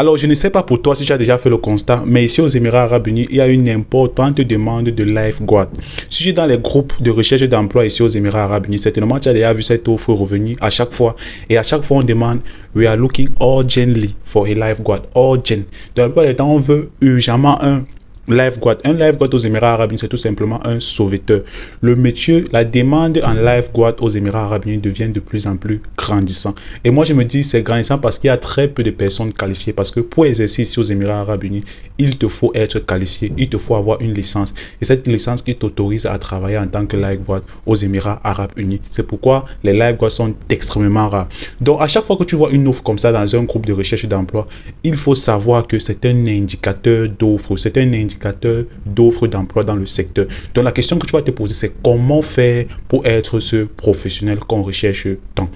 Alors, je ne sais pas pour toi si tu as déjà fait le constat, mais ici aux Émirats Arabes Unis, il y a une importante demande de lifeguard. Si tu es dans les groupes de recherche d'emploi ici aux Émirats Arabes Unis, certainement tu as déjà vu cette offre revenir à chaque fois. Et à chaque fois, on demande "We are looking urgently for a lifeguard." Urgent. Dans la plupart des temps, on veut urgemment un lifeguard. Un lifeguard aux Émirats Arabes Unis, c'est tout simplement un sauveteur. Le métier, la demande en lifeguard aux Émirats Arabes Unis devient de plus en plus grandissant. Et moi, je me dis, c'est grandissant parce qu'il y a très peu de personnes qualifiées. Parce que pour exercer ici aux Émirats Arabes Unis, il te faut être qualifié, il te faut avoir une licence. Et cette licence qui t'autorise à travailler en tant que lifeguard aux Émirats Arabes Unis. C'est pourquoi les lifeguards sont extrêmement rares. Donc, à chaque fois que tu vois une offre comme ça dans un groupe de recherche d'emploi, il faut savoir que c'est un indicateur d'offre. C'est un indicateur d'offres d'emploi dans le secteur. Donc la question que tu vas te poser, c'est comment faire pour être ce professionnel qu'on recherche tant.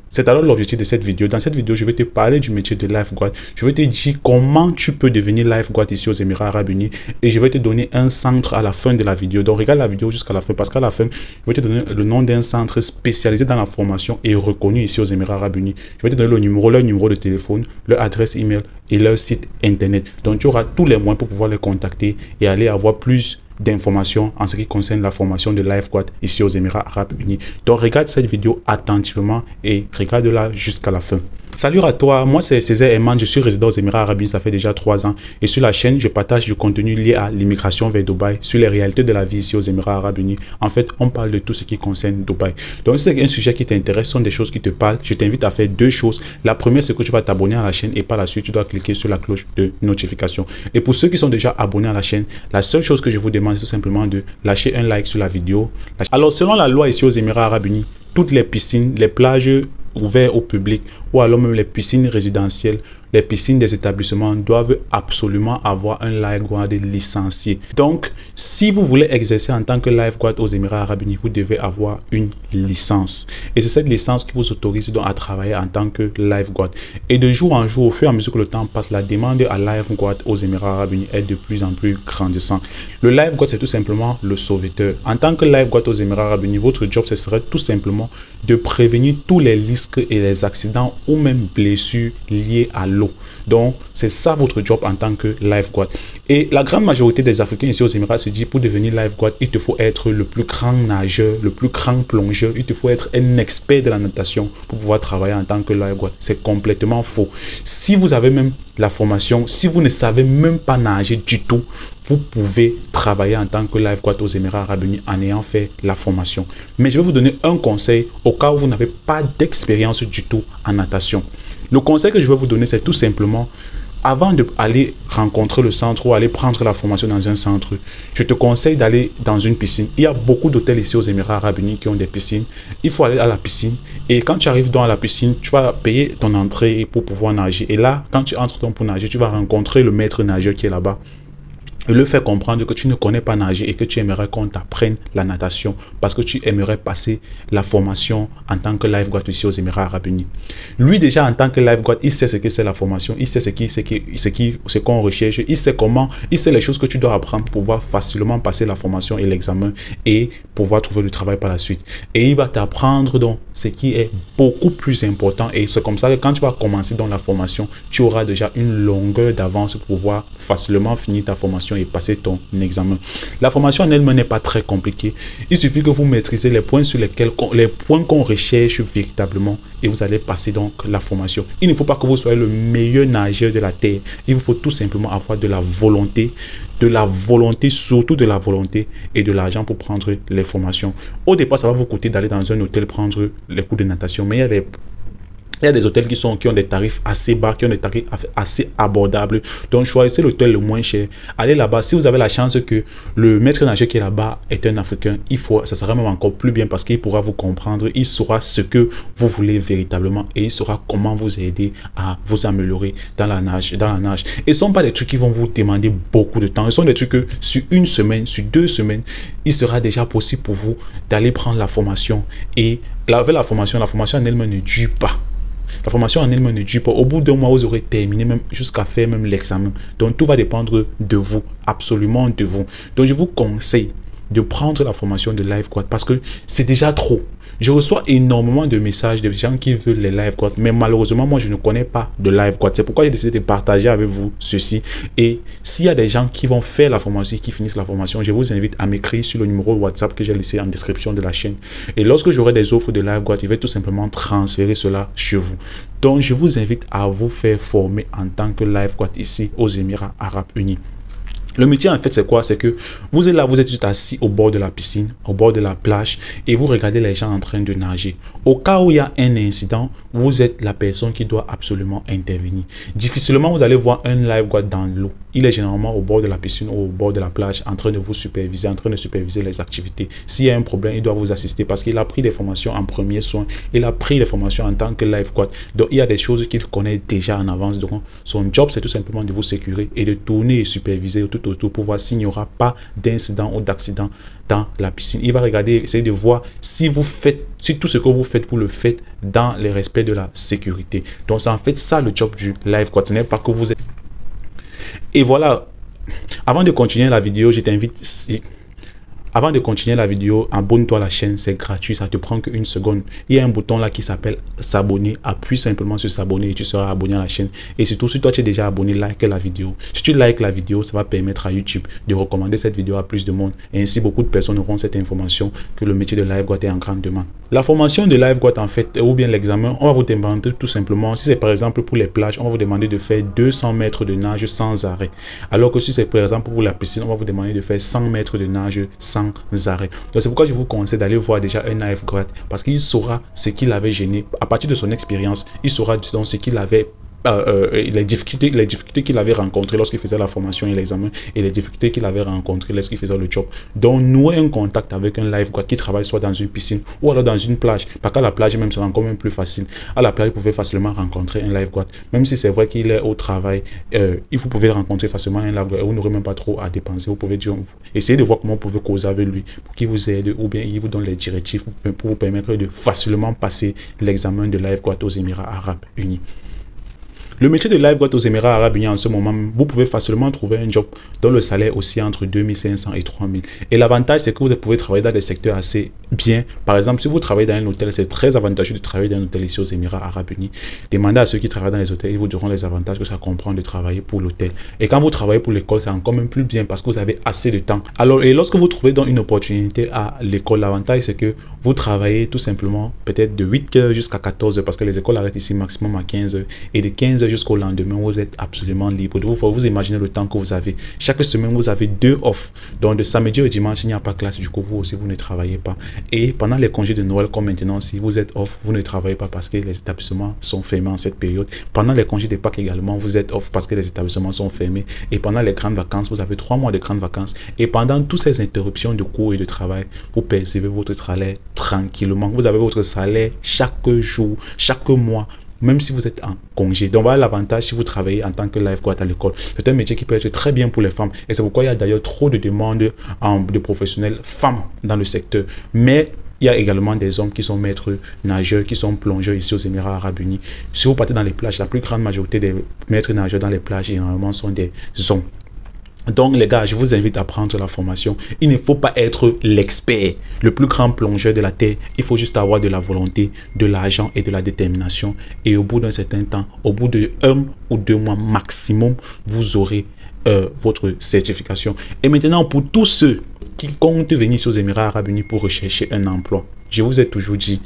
C'est alors l'objectif de cette vidéo. Dans cette vidéo, je vais te parler du métier de lifeguard. Je vais te dire comment tu peux devenir lifeguard ici aux Émirats Arabes Unis et je vais te donner un centre à la fin de la vidéo. Donc regarde la vidéo jusqu'à la fin parce qu'à la fin, je vais te donner le nom d'un centre spécialisé dans la formation et reconnu ici aux Émirats Arabes Unis. Je vais te donner leur numéro de téléphone, leur adresse email et leur site internet. Donc tu auras tous les moyens pour pouvoir les contacter et aller avoir plus d'informations en ce qui concerne la formation de lifeguard ici aux Émirats Arabes Unis. Donc regarde cette vidéo attentivement et regarde-la jusqu'à la fin. Salut à toi, moi c'est Césaire Eman, je suis résident aux Émirats Arabes Unis, ça fait déjà 3 ans et sur la chaîne je partage du contenu lié à l'immigration vers Dubaï, sur les réalités de la vie ici aux Émirats Arabes Unis. En fait, on parle de tout ce qui concerne Dubaï. Donc si c'est un sujet qui t'intéresse, ce sont des choses qui te parlent, je t'invite à faire 2 choses. La première, c'est que tu vas t'abonner à la chaîne et par la suite, tu dois cliquer sur la cloche de notification. Et pour ceux qui sont déjà abonnés à la chaîne, la seule chose que je vous demande, c'est tout simplement de lâcher un like sur la vidéo. Alors selon la loi ici aux Émirats Arabes Unis, toutes les piscines, les plages ouvertes au public ou alors même les piscines résidentielles, les piscines des établissements doivent absolument avoir un lifeguard licencié. Donc, si vous voulez exercer en tant que lifeguard aux Émirats Arabes Unis, vous devez avoir une licence. Et c'est cette licence qui vous autorise donc à travailler en tant que lifeguard. Et de jour en jour, au fur et à mesure que le temps passe, la demande à lifeguard aux Émirats Arabes Unis est de plus en plus grandissante. Le lifeguard, c'est tout simplement le sauveteur. En tant que lifeguard aux Émirats Arabes Unis, votre job, ce serait tout simplement de prévenir tous les risques et les accidents ou même blessures liées à l'eau. Donc, c'est ça votre job en tant que lifeguard. Et la grande majorité des Africains ici aux Émirats se dit pour devenir lifeguard, il te faut être le plus grand nageur, le plus grand plongeur, il te faut être un expert de la natation pour pouvoir travailler en tant que lifeguard. C'est complètement faux. Si vous avez même la formation, si vous ne savez même pas nager du tout, vous pouvez travailler en tant que lifeguard aux Émirats Arabes Unis en ayant fait la formation. Mais je vais vous donner un conseil au cas où vous n'avez pas d'expérience du tout en natation. Le conseil que je vais vous donner, c'est tout simplement, avant d'aller rencontrer le centre ou aller prendre la formation dans un centre, je te conseille d'aller dans une piscine. Il y a beaucoup d'hôtels ici aux Émirats Arabes Unis qui ont des piscines. Il faut aller à la piscine et quand tu arrives dans la piscine, tu vas payer ton entrée pour pouvoir nager. Et là, quand tu entres pour nager, tu vas rencontrer le maître nageur qui est là-bas. Et le faire comprendre que tu ne connais pas nager et que tu aimerais qu'on t'apprenne la natation parce que tu aimerais passer la formation en tant que lifeguard ici aux Émirats Arabes Unis. Lui déjà en tant que lifeguard, il sait ce que c'est la formation, il sait ce qu'on recherche, il sait comment, il sait les choses que tu dois apprendre pour pouvoir facilement passer la formation et l'examen et pouvoir trouver le travail par la suite. Et il va t'apprendre donc ce qui est beaucoup plus important et c'est comme ça que quand tu vas commencer dans la formation, tu auras déjà une longueur d'avance pour pouvoir facilement finir ta formation et passer ton examen. La formation en elle-même n'est pas très compliquée. Il suffit que vous maîtrisez les points sur lesquels qu'on recherche véritablement et vous allez passer donc la formation. Il ne faut pas que vous soyez le meilleur nageur de la terre. Il vous faut tout simplement avoir de la volonté, surtout de la volonté et de l'argent pour prendre les formations. Au départ, ça va vous coûter d'aller dans un hôtel prendre les cours de natation, mais il y a des hôtels qui ont des tarifs assez bas, qui ont des tarifs assez abordables. Donc, choisissez l'hôtel le moins cher. Allez là-bas. Si vous avez la chance que le maître nageur qui est là-bas est un Africain, ça sera même encore plus bien parce qu'il pourra vous comprendre. Il saura ce que vous voulez véritablement et il saura comment vous aider à vous améliorer dans la nage. Et ce ne sont pas des trucs qui vont vous demander beaucoup de temps. Ce sont des trucs que sur 1 semaine, sur 2 semaines, il sera déjà possible pour vous d'aller prendre la formation. Et avec la formation en elle-même ne dure pas. La formation en elle-même ne dure pas. Au bout d'1 mois, vous aurez terminé même jusqu'à faire même l'examen. Donc, tout va dépendre de vous, absolument de vous. Donc, je vous conseille de prendre la formation de lifeguard parce que c'est déjà trop. Je reçois énormément de messages de gens qui veulent les LiveQuad, mais malheureusement, moi, je ne connais pas de LiveQuad. C'est pourquoi j'ai décidé de partager avec vous ceci. Et s'il y a des gens qui vont faire la formation et qui finissent la formation, je vous invite à m'écrire sur le numéro WhatsApp que j'ai laissé en description de la chaîne. Et lorsque j'aurai des offres de LiveQuad, je vais tout simplement transférer cela chez vous. Donc, je vous invite à vous faire former en tant que LiveQuad ici aux Émirats Arabes Unis. Le métier, en fait, c'est quoi? C'est que vous êtes là, vous êtes juste assis au bord de la piscine, au bord de la plage, et vous regardez les gens en train de nager. Au cas où il y a un incident, vous êtes la personne qui doit absolument intervenir. Difficilement, vous allez voir un lifeguard dans l'eau. Il est généralement au bord de la piscine ou au bord de la plage, en train de vous superviser, en train de superviser les activités. S'il y a un problème, il doit vous assister parce qu'il a pris des formations en premier soin. Il a pris des formations en tant que lifeguard. Donc, il y a des choses qu'il connaît déjà en avance. Donc, son job, c'est tout simplement de vous sécuriser et de tourner et superviser tout autour pour voir s'il n'y aura pas d'incident ou d'accident dans la piscine. Il va regarder, essayer de voir si vous faites, si tout ce que vous faites, vous le faites dans le respect de la sécurité. Donc, c'est en fait ça le job du lifeguard. Ce n'est pas que vous êtes... Et voilà, avant de continuer la vidéo, je t'invite... Avant de continuer la vidéo, abonne-toi à la chaîne, c'est gratuit, ça te prend qu'une seconde. Il y a un bouton là qui s'appelle s'abonner. Appuie simplement sur s'abonner et tu seras abonné à la chaîne. Et surtout, si toi tu es déjà abonné, like la vidéo. Si tu likes la vidéo, ça va permettre à YouTube de recommander cette vidéo à plus de monde. Et ainsi, beaucoup de personnes auront cette information que le métier de lifeguard est en grande demande. La formation de lifeguard, en fait, ou bien l'examen, on va vous demander tout simplement, si c'est par exemple pour les plages, on va vous demander de faire 200 mètres de nage sans arrêt. Alors que si c'est par exemple pour la piscine, on va vous demander de faire 100 mètres de nage sans arrêt. Donc c'est pourquoi je vous conseille d'aller voir déjà un lifeguard parce qu'il saura ce qui l'avait gêné. À partir de son expérience, il saura donc ce qu'il avait les difficultés qu'il avait rencontrées lorsqu'il faisait la formation et l'examen et les difficultés qu'il avait rencontrées lorsqu'il faisait le job. Donc, nouer un contact avec un lifeguard qui travaille soit dans une piscine ou alors dans une plage. Parce qu'à la plage, même, c'est encore même plus facile. À la plage, vous pouvez facilement rencontrer un lifeguard. Même si c'est vrai qu'il est au travail, vous pouvez rencontrer facilement un lifeguard et vous n'aurez même pas trop à dépenser. Vous pouvez dire, essayez de voir comment vous pouvez causer avec lui pour qu'il vous aide ou bien il vous donne les directives pour vous permettre de facilement passer l'examen de lifeguard aux Émirats Arabes Unis. Le métier de lifeguard aux Émirats Arabes Unis en ce moment, vous pouvez facilement trouver un job dont le salaire aussi entre 2500 et 3000. Et l'avantage, c'est que vous pouvez travailler dans des secteurs assez bien. Par exemple, si vous travaillez dans un hôtel, c'est très avantageux de travailler dans un hôtel ici aux Émirats Arabes Unis. Demandez à ceux qui travaillent dans les hôtels, ils vous diront les avantages que ça comprend de travailler pour l'hôtel. Et quand vous travaillez pour l'école, c'est encore même plus bien parce que vous avez assez de temps. Alors, et lorsque vous trouvez donc une opportunité à l'école, l'avantage, c'est que vous travaillez tout simplement peut-être de 8 heures jusqu'à 14 heures parce que les écoles arrêtent ici maximum à 15 heures. Et de 15 heures jusqu'au lendemain, vous êtes absolument libre. Vous imaginez le temps que vous avez. Chaque semaine, vous avez 2 off. Donc, de samedi au dimanche, il n'y a pas classe. Du coup, vous aussi, vous ne travaillez pas. Et pendant les congés de Noël, comme maintenant, si vous êtes off, vous ne travaillez pas parce que les établissements sont fermés en cette période. Pendant les congés de Pâques également, vous êtes off parce que les établissements sont fermés. Et pendant les grandes vacances, vous avez 3 mois de grandes vacances. Et pendant toutes ces interruptions de cours et de travail, vous percevez votre salaire tranquillement. Vous avez votre salaire chaque jour, chaque mois, même si vous êtes en congé. Donc voilà l'avantage si vous travaillez en tant que lifeguard à l'école. C'est un métier qui peut être très bien pour les femmes. Et c'est pourquoi il y a d'ailleurs trop de demandes de professionnels femmes dans le secteur. Mais il y a également des hommes qui sont maîtres nageurs, qui sont plongeurs ici aux Émirats Arabes Unis. Si vous partez dans les plages, la plus grande majorité des maîtres nageurs dans les plages, généralement, sont des hommes. Donc les gars, je vous invite à prendre la formation. Il ne faut pas être l'expert, le plus grand plongeur de la Terre. Il faut juste avoir de la volonté, de l'argent et de la détermination. Et au bout d'un certain temps, au bout de 1 ou 2 mois maximum, vous aurez votre certification. Et maintenant, pour tous ceux qui comptent venir aux Émirats Arabes Unis pour rechercher un emploi, je vous ai toujours dit,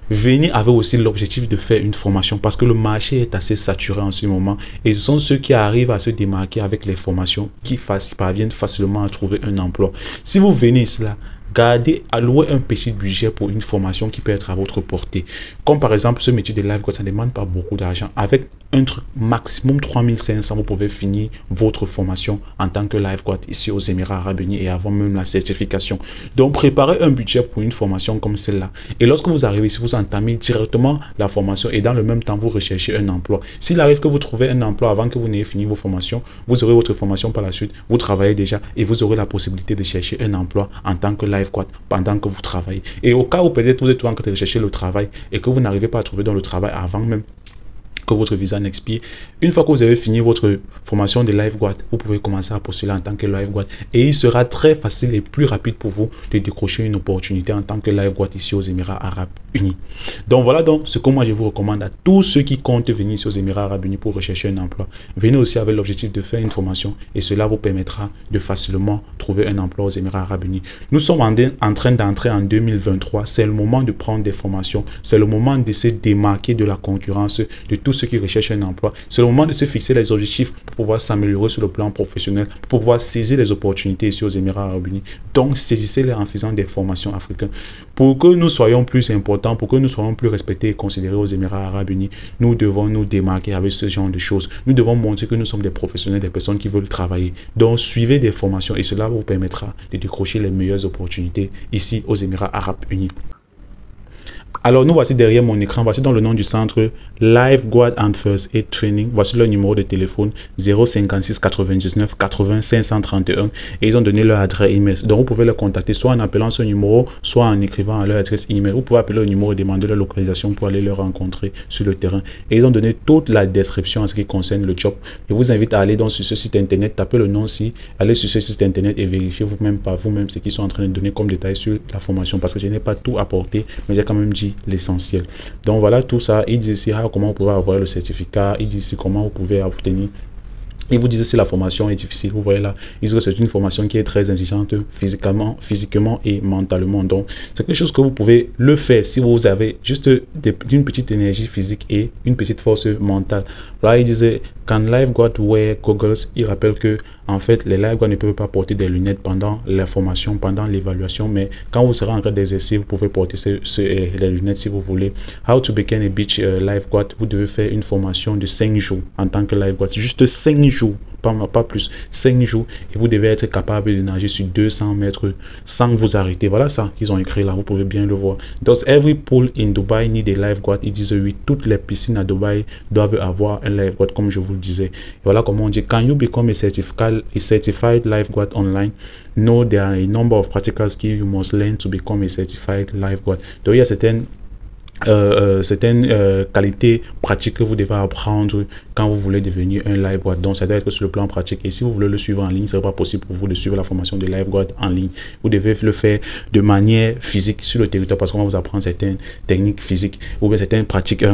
venez avec aussi l'objectif de faire une formation parce que le marché est assez saturé en ce moment et ce sont ceux qui arrivent à se démarquer avec les formations qui parviennent facilement à trouver un emploi. Si vous venez cela, gardez, allouez un petit budget pour une formation qui peut être à votre portée. Comme par exemple ce métier de lifeguard, ça ne demande pas beaucoup d'argent. Avec un truc maximum 3500, vous pouvez finir votre formation en tant que lifeguard ici aux Émirats Arabes Unis et avoir même la certification. Donc préparez un budget pour une formation comme celle-là. Et lorsque vous arrivez ici, vous entamez directement la formation et dans le même temps, vous recherchez un emploi. S'il arrive que vous trouvez un emploi avant que vous n'ayez fini vos formations, vous aurez votre formation par la suite, vous travaillez déjà et vous aurez la possibilité de chercher un emploi en tant que lifeguard pendant que vous travaillez. Et au cas où peut-être vous êtes en train de rechercher le travail et que vous n'arrivez pas à trouver dans le travail avant même que votre visa n'expire. Une fois que vous avez fini votre formation de Lifeguard, vous pouvez commencer à postuler en tant que Lifeguard et il sera très facile et plus rapide pour vous de décrocher une opportunité en tant que Lifeguard ici aux Émirats Arabes Unis. Donc voilà donc ce que moi je vous recommande à tous ceux qui comptent venir ici aux Émirats Arabes Unis pour rechercher un emploi. Venez aussi avec l'objectif de faire une formation et cela vous permettra de facilement trouver un emploi aux Émirats Arabes Unis. Nous sommes en train d'entrer en 2023. C'est le moment de prendre des formations. C'est le moment de se démarquer de la concurrence de tous ceux qui recherchent un emploi. C'est le moment de se fixer les objectifs pour pouvoir s'améliorer sur le plan professionnel, pour pouvoir saisir les opportunités ici aux Émirats Arabes Unis. Donc, saisissez-les en faisant des formations africaines. Pour que nous soyons plus importants, pour que nous soyons plus respectés et considérés aux Émirats Arabes Unis, nous devons nous démarquer avec ce genre de choses. Nous devons montrer que nous sommes des professionnels, des personnes qui veulent travailler. Donc, suivez des formations et cela vous permettra de décrocher les meilleures opportunités ici aux Émirats Arabes Unis. Alors, nous voici derrière mon écran. Voici dans le nom du centre Lifeguard and First Aid Training. Voici leur numéro de téléphone 056 99 80 531 et ils ont donné leur adresse email. Donc, vous pouvez les contacter soit en appelant ce numéro, soit en écrivant à leur adresse email. Vous pouvez appeler le numéro et demander leur localisation pour aller les rencontrer sur le terrain. Et ils ont donné toute la description en ce qui concerne le job. Je vous invite à aller donc sur ce site internet, taper le nom aussi, aller sur ce site internet et vérifier vous-même par vous-même ce qu'ils sont en train de donner comme détail sur la formation parce que je n'ai pas tout apporté, mais j'ai quand même dit l'essentiel. Donc voilà tout ça. Il dit ici comment vous pouvez avoir le certificat. Il dit ici comment vous pouvez obtenir. Il vous disent si la formation est difficile. Vous voyez là, ils disent que c'est une formation qui est très exigeante physiquement et mentalement. Donc, c'est quelque chose que vous pouvez le faire si vous avez juste une petite énergie physique et une petite force mentale. Là, il disait, quand Lifeguard wear goggles, il rappelle que en fait, les lifeguards ne peuvent pas porter des lunettes pendant la formation, pendant l'évaluation, mais quand vous serez en cas d'exercice, vous pouvez porter les lunettes si vous voulez. How to become a beach lifeguard, vous devez faire une formation de 5 jours en tant que lifeguard. Juste 5 jours. Pas plus, 5 jours et vous devez être capable de nager sur 200 mètres sans vous arrêter. Voilà ça qu'ils ont écrit là, vous pouvez bien le voir. Does every pool in Dubai need a lifeguard? Ils disent oui, toutes les piscines à Dubaï doivent avoir un lifeguard comme je vous le disais. Et voilà comment on dit, can you become a certified lifeguard online? No, there are a number of practical skills you must learn to become a certified lifeguard. Donc il y a certaines qualités pratiques que vous devez apprendre quand vous voulez devenir un lifeguard. Donc, ça doit être sur le plan pratique. Et si vous voulez le suivre en ligne, ce n'est pas possible pour vous de suivre la formation de lifeguard en ligne. Vous devez le faire de manière physique sur le territoire parce qu'on va vous apprendre certaines techniques physiques ou bien certaines pratiques.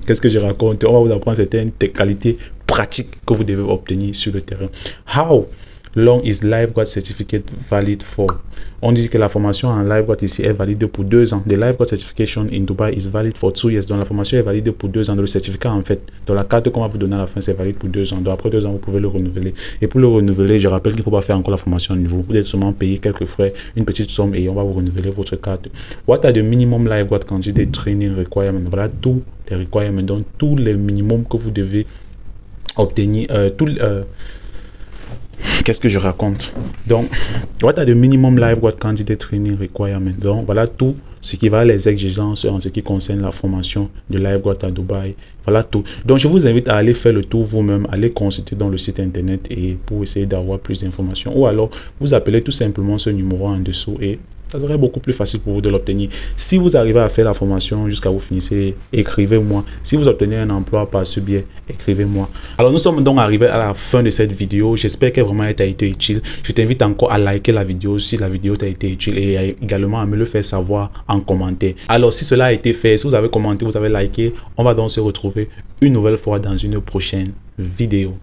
Qu'est-ce que je raconte? On va vous apprendre certaines qualités pratiques que vous devez obtenir sur le terrain. How long is lifeguard certificate valid for? On dit que la formation en lifeguard ici est valide pour 2 ans. The lifeguard certification in Dubai is valid for 2 years. Donc la formation est valide pour 2 ans. Donc le certificat en fait, dans la carte qu'on va vous donner à la fin, c'est valide pour 2 ans. Donc après 2 ans, vous pouvez le renouveler. Et pour le renouveler, je rappelle qu'il ne faut pas faire encore la formation à niveau. Vous devez seulement payer quelques frais, une petite somme et on va vous renouveler votre carte. What are the minimum lifeguard candidate training requirements? Voilà tous les requirements, donc tous les minimums que vous devez obtenir, qu'est-ce que je raconte? Donc, what are the minimum lifeguard candidate training requirements? Donc, voilà tout ce qui va les exigences en ce qui concerne la formation de lifeguard à Dubaï. Voilà tout. Donc, je vous invite à aller faire le tour vous-même, aller consulter dans le site internet et pour essayer d'avoir plus d'informations. Ou alors, vous appelez tout simplement ce numéro en dessous et ça serait beaucoup plus facile pour vous de l'obtenir. Si vous arrivez à faire la formation jusqu'à vous finissez, écrivez-moi. Si vous obtenez un emploi par ce biais, écrivez-moi. Alors, nous sommes donc arrivés à la fin de cette vidéo. J'espère qu'elle vraiment a été utile. Je t'invite encore à liker la vidéo si la vidéo t'a été utile et également à me le faire savoir en commentaire. Alors, si cela a été fait, si vous avez commenté, vous avez liké, on va donc se retrouver une nouvelle fois dans une prochaine vidéo.